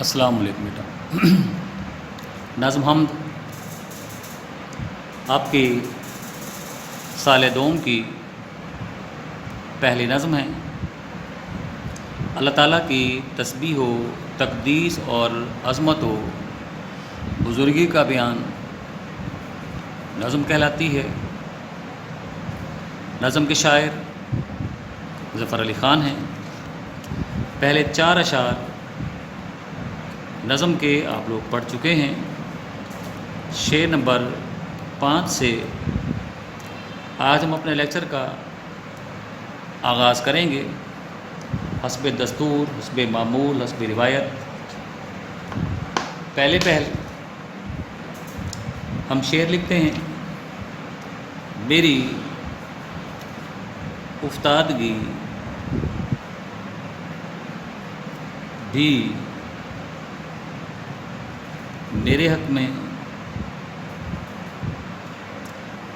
السلام علیکم بیٹا۔ نظم حمد آپ کی سال دوم کی پہلی نظم ہے۔ اللہ تعالیٰ کی تسبیح و تقدیس اور عظمت و بزرگی کا بیان نظم کہلاتی ہے۔ نظم کے شاعر ظفر علی خان ہیں۔ پہلے 4 اشعار نظم کے آپ لوگ پڑھ چکے ہیں۔ شعر نمبر 5 سے آج ہم اپنے لیکچر کا آغاز کریں گے، حسب دستور، حسب معمول، حسب روایت۔ پہلے ہم شعر لکھتے ہیں: میری افتادگی بھی میرے حق میں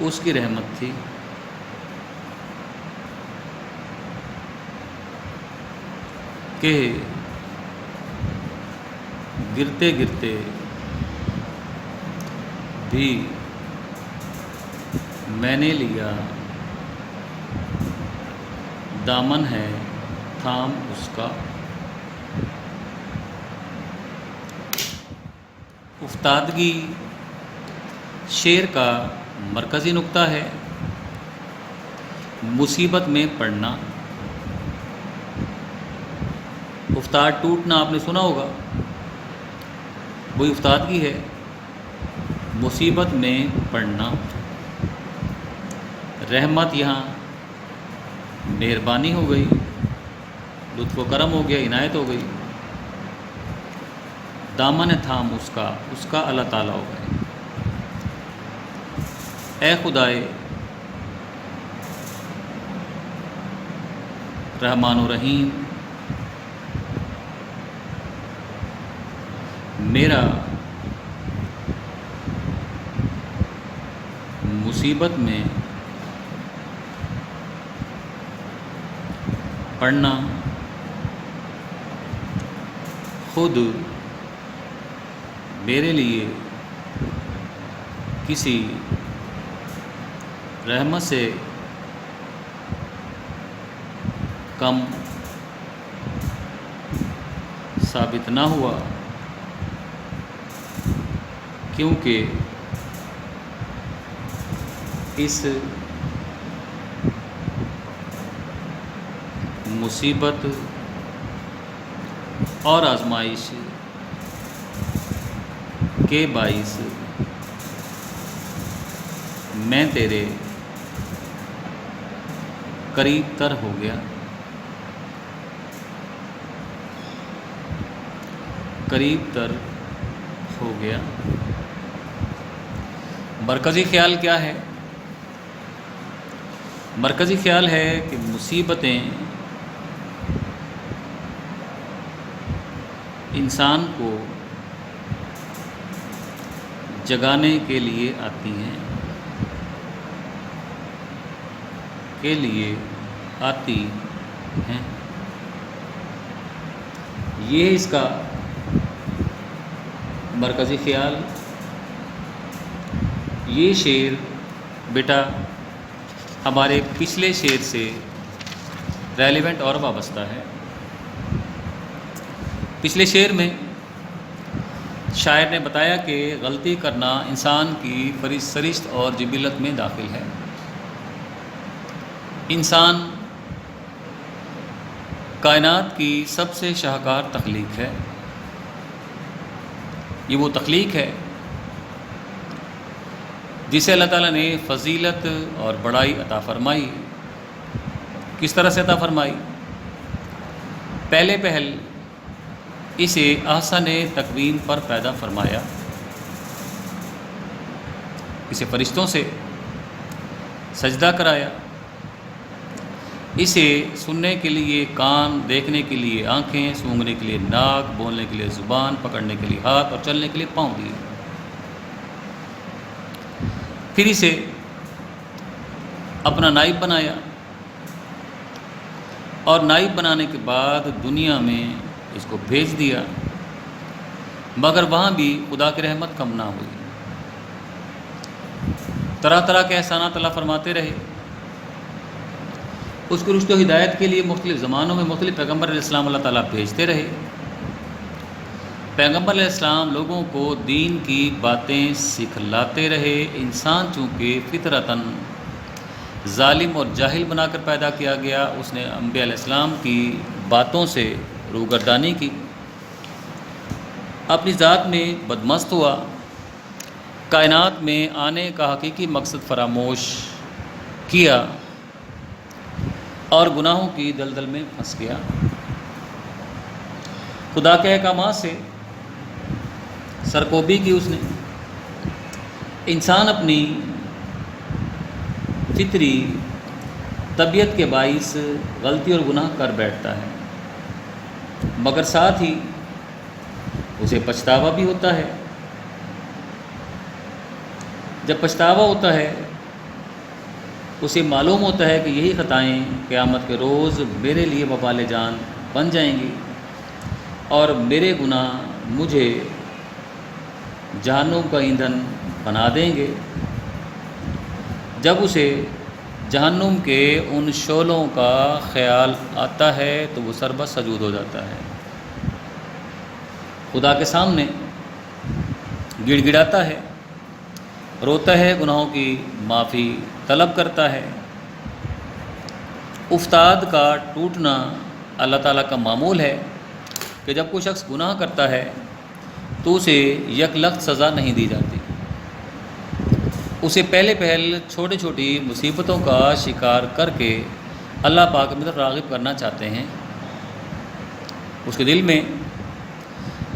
اس کی رحمت تھی، کہ گرتے گرتے بھی میں نے لیا دامن ہے تھام اس کا۔ افتادگی شعر کا مرکزی نقطہ ہے۔ مصیبت میں پڑنا، افتاد ٹوٹنا آپ نے سنا ہوگا، وہی افتادگی ہے۔ مصیبت میں پڑنا، رحمت یہاں مہربانی ہو گئی، لطف و کرم ہو گیا، عنایت ہو گئی۔ دامن تھام اس کا اللہ تعالیٰ ہو گئے۔ اے خدائے رحمان و رحیم، میرا مصیبت میں پڑنا خود میرے لیے کسی رحمت سے کم ثابت نہ ہوا، کیونکہ اس مصیبت اور آزمائش کے باعث میں تیرے قریب تر ہو گیا، قریب تر ہو گیا۔ مرکزی خیال کیا ہے؟ مرکزی خیال ہے کہ مصیبتیں انسان کو جگانے کے لیے آتی ہیں، یہ اس کا مرکزی خیال۔ یہ شعر بیٹا ہمارے پچھلے شعر سے ریلیونٹ اور وابستہ ہے۔ پچھلے شعر میں شاعر نے بتایا کہ غلطی کرنا انسان کی سرشت اور جبلت میں داخل ہے۔ انسان کائنات کی سب سے شاہکار تخلیق ہے۔ یہ وہ تخلیق ہے جسے اللہ تعالیٰ نے فضیلت اور بڑائی عطا فرمائی۔ کس طرح سے عطا فرمائی؟ پہل اسے احسن تقویم پر پیدا فرمایا، اسے فرشتوں سے سجدہ کرایا، اسے سننے کے لیے کان، دیکھنے کے لیے آنکھیں، سونگھنے کے لیے ناک، بولنے کے لیے زبان، پکڑنے کے لیے ہاتھ اور چلنے کے لیے پاؤں دیے۔ پھر اسے اپنا نائب بنایا، اور نائب بنانے کے بعد دنیا میں اس کو بھیج دیا مگر وہاں بھی خدا کی رحمت کم نہ ہوئی۔ طرح طرح کے احسانات اللہ فرماتے رہے، اس کو رشد و ہدایت کے لیے مختلف زمانوں میں مختلف پیغمبر علیہ السلام اللہ تعالیٰ بھیجتے رہے۔ پیغمبر علیہ السلام لوگوں کو دین کی باتیں سکھلاتے رہے۔ انسان چونکہ فطرتاً ظالم اور جاہل بنا کر پیدا کیا گیا، اس نے انبیاء علیہ السلام کی باتوں سے روگردانی کی، اپنی ذات میں بدمست ہوا، کائنات میں آنے کا حقیقی مقصد فراموش کیا اور گناہوں کی دلدل میں پھنس گیا۔ خدا کے احکامات سے سرکوبی کی اس نے۔ انسان اپنی فطری طبیعت کے باعث غلطی اور گناہ کر بیٹھتا ہے، مگر ساتھ ہی اسے پچھتاوا بھی ہوتا ہے۔ جب پچھتاوا ہوتا ہے اسے معلوم ہوتا ہے کہ یہی خطائیں قیامت کے روز میرے لیے وبال جان بن جائیں گی اور میرے گناہ مجھے جہنم کا ایندھن بنا دیں گے۔ جب اسے جہنم کے ان شعلوں کا خیال آتا ہے تو وہ سربت سجود ہو جاتا ہے، خدا کے سامنے گڑ گڑاتا ہے، روتا ہے، گناہوں کی معافی طلب کرتا ہے۔ افتاد کا ٹوٹنا اللہ تعالیٰ کا معمول ہے کہ جب کوئی شخص گناہ کرتا ہے تو اسے یک لخت سزا نہیں دی جاتی، اسے پہلے چھوٹی چھوٹی مصیبتوں کا شکار کر کے اللہ پاک کی طرف راغب کرنا چاہتے ہیں۔ اس کے دل میں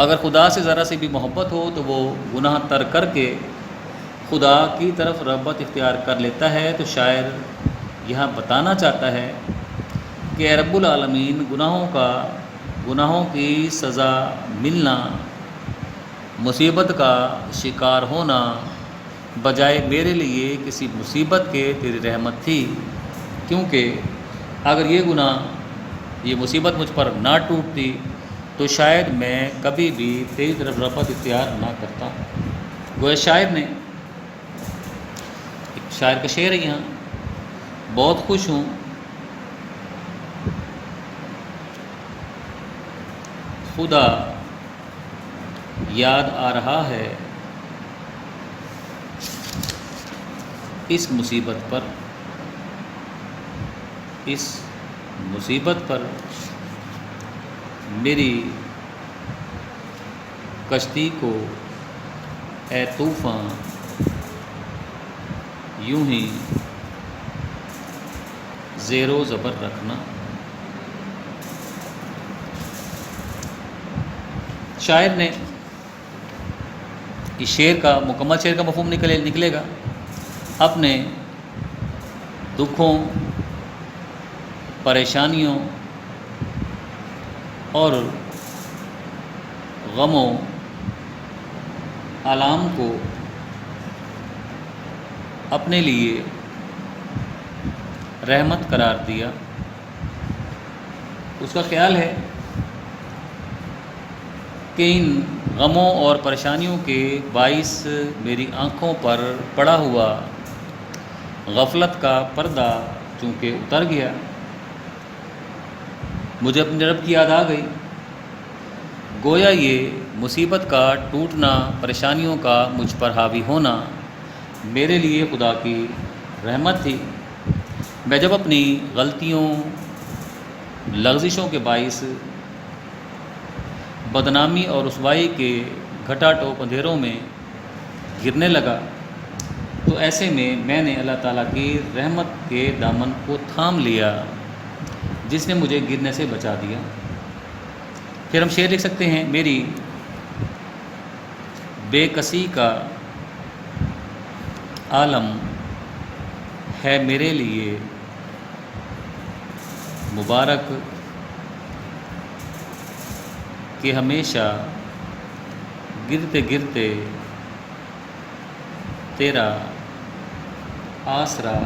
اگر خدا سے ذرا سی بھی محبت ہو تو وہ گناہ ترک کر کے خدا کی طرف رغبت اختیار کر لیتا ہے۔ تو شاعر یہاں بتانا چاہتا ہے کہ اے رب العالمین، گناہوں کی سزا ملنا، مصیبت کا شکار ہونا بجائے میرے لیے کسی مصیبت کے تیری رحمت تھی، کیونکہ اگر یہ مصیبت مجھ پر نہ ٹوٹتی تو شاید میں کبھی بھی تیری طرف رغبت اختیار نہ کرتا۔ گویا شاعر کا شعر ہے یہاں، بہت خوش ہوں خدا یاد آ رہا ہے اس مصیبت پر میری کشتی کو اے طوفان یوں ہی زیر و زبر رکھنا۔ شاعر نے اس مکمل شعر کا مفہوم نکلے گا اپنے دکھوں، پریشانیوں اور غموں آلام کو اپنے لیے رحمت قرار دیا۔ اس کا خیال ہے کہ ان غموں اور پریشانیوں کے باعث میری آنکھوں پر پڑا ہوا غفلت کا پردہ چونکہ اتر گیا، مجھے اپنے رب کی یاد آ گئی۔ گویا یہ مصیبت کا ٹوٹنا، پریشانیوں کا مجھ پر حاوی ہونا میرے لیے خدا کی رحمت تھی۔ میں جب اپنی غلطیوں، لغزشوں کے باعث بدنامی اور رسوائی کے گھٹا ٹوپ اندھیروں میں گرنے لگا تو ایسے میں نے اللہ تعالیٰ کی رحمت کے دامن کو تھام لیا جس نے مجھے گرنے سے بچا دیا۔ پھر ہم شعر لکھ سکتے ہیں، میری بے کسی کا عالم ہے میرے لیے مبارک کہ ہمیشہ گرتے گرتے تیرا آسرا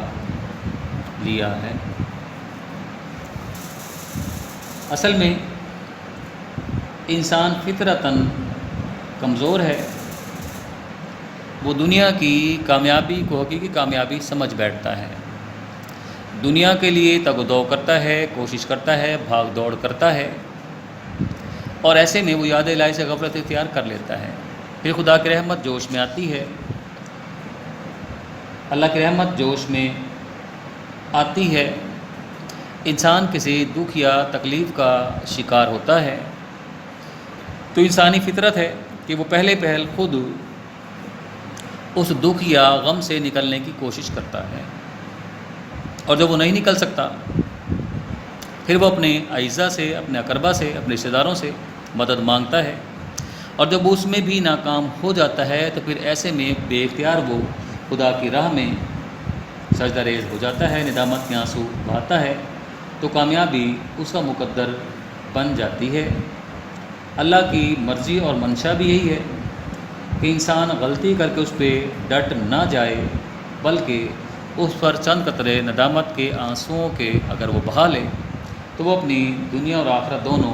لیا ہے۔ اصل میں انسان فطرتاً کمزور ہے وہ دنیا کی کامیابی کو حقیقی کامیابی سمجھ بیٹھتا ہے، دنیا کے لیے تگ و دو کرتا ہے، کوشش کرتا ہے، بھاگ دوڑ کرتا ہے، اور ایسے میں وہ یاد الہی سے غفلت اختیار کر لیتا ہے۔ پھر خدا کی رحمت جوش میں آتی ہے، اللہ کی رحمت جوش میں آتی ہے، انسان کسی دکھ یا تکلیف کا شکار ہوتا ہے تو انسانی فطرت ہے کہ وہ پہلے پہل خود اس دکھ یا غم سے نکلنے کی کوشش کرتا ہے، اور جب وہ نہیں نکل سکتا پھر وہ اپنے اعزاء سے، اپنے اقربا سے، اپنے رشتہ داروں سے مدد مانگتا ہے، اور جب وہ اس میں بھی ناکام ہو جاتا ہے تو پھر ایسے میں بے اختیار وہ خدا کی راہ میں سجدہ ریز ہو جاتا ہے، ندامت کے آنسو بہاتا ہے، تو کامیابی اس کا مقدر بن جاتی ہے۔ اللہ کی مرضی اور منشا بھی یہی ہے کہ انسان غلطی کر کے اس پہ ڈٹ نہ جائے، بلکہ اس پر چند قطرے ندامت کے آنسوؤں کے اگر وہ بہا لے تو وہ اپنی دنیا اور آخرت دونوں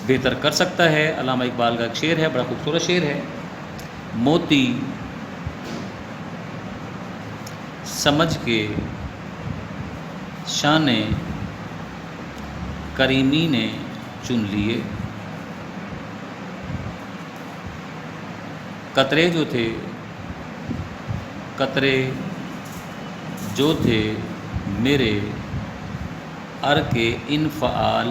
بہتر کر سکتا ہے۔ علامہ اقبال کا ایک شعر ہے، بڑا خوبصورت شعر ہے، موتی سمجھ کے شان کریمی نے چن لیے، قطرے جو تھے میرے ارک انفعال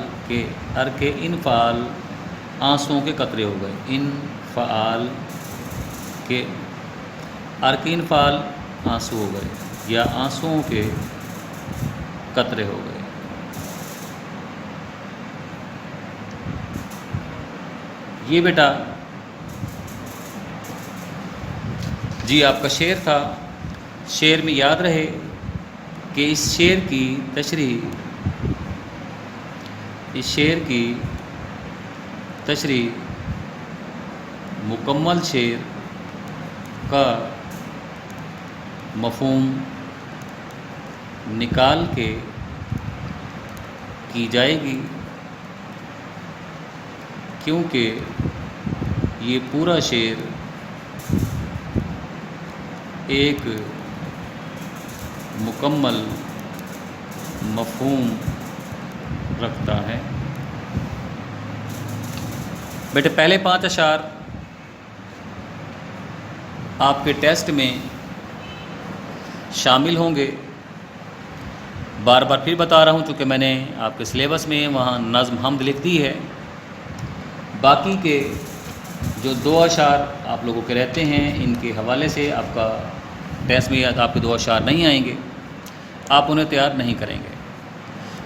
آنسوؤں کے قطرے ہو گئے، انفعال کے ارک انفعال آنسو ہو گئے یا آنسوؤں کے قطرے ہو گئے۔ یہ بیٹا جی آپ کا شعر تھا، شعر میں یاد رہے کہ اس شعر کی تشریح مکمل شعر کا مفہوم نکال کے کی جائے گی، کیونکہ یہ پورا شعر ایک مکمل مفہوم رکھتا ہے۔ بیٹے پہلے 5 اشعار آپ کے ٹیسٹ میں شامل ہوں گے، بار بار پھر بتا رہا ہوں چونکہ میں نے آپ کے سلیبس میں وہاں نظم حمد لکھ دی ہے، باقی کے جو 2 اشعار آپ لوگوں کے رہتے ہیں ان کے حوالے سے آپ کا ٹیسٹ میں آپ کے 2 اشعار نہیں آئیں گے، آپ انہیں تیار نہیں کریں گے۔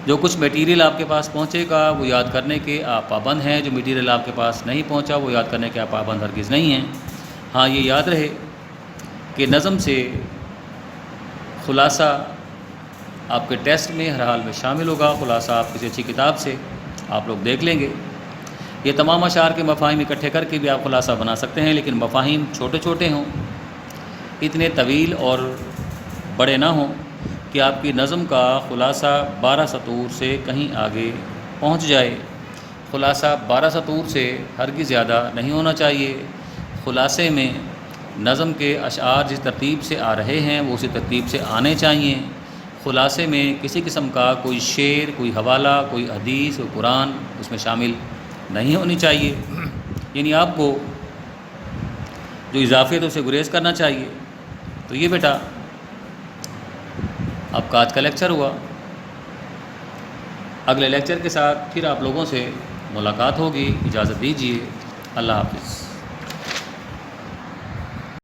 جو کچھ میٹیریل آپ کے پاس پہنچے گا وہ یاد کرنے کے آپ پابند ہیں، جو میٹیریل آپ کے پاس نہیں پہنچا وہ یاد کرنے کے آپ پابند ہرگز نہیں ہیں۔ ہاں یہ یاد رہے کہ نظم سے خلاصہ آپ کے ٹیسٹ میں ہر حال میں شامل ہوگا، خلاصہ آپ کسی اچھی کتاب سے آپ لوگ دیکھ لیں گے۔ یہ تمام اشعار کے مفاہیم اکٹھے کر کے بھی آپ خلاصہ بنا سکتے ہیں، لیکن مفاہیم چھوٹے چھوٹے ہوں، اتنے طویل اور بڑے نہ ہوں کہ آپ کی نظم کا خلاصہ 12 سطور سے کہیں آگے پہنچ جائے۔ خلاصہ 12 سطور سے ہرگز زیادہ نہیں ہونا چاہیے۔ خلاصے میں نظم کے اشعار جس ترتیب سے آ رہے ہیں وہ اسی ترتیب سے آنے چاہیے۔ خلاصے میں کسی قسم کا کوئی شعر، کوئی حوالہ، کوئی حدیث، کوئی قرآن اس میں شامل نہیں ہونی چاہیے، یعنی آپ کو جو اضافیت ہے اسے گریز کرنا چاہیے۔ تو یہ بیٹا آپ کا آج کا لیکچر ہوا، اگلے لیکچر کے ساتھ پھر آپ لوگوں سے ملاقات ہوگی۔ اجازت دیجیے، اللہ حافظ۔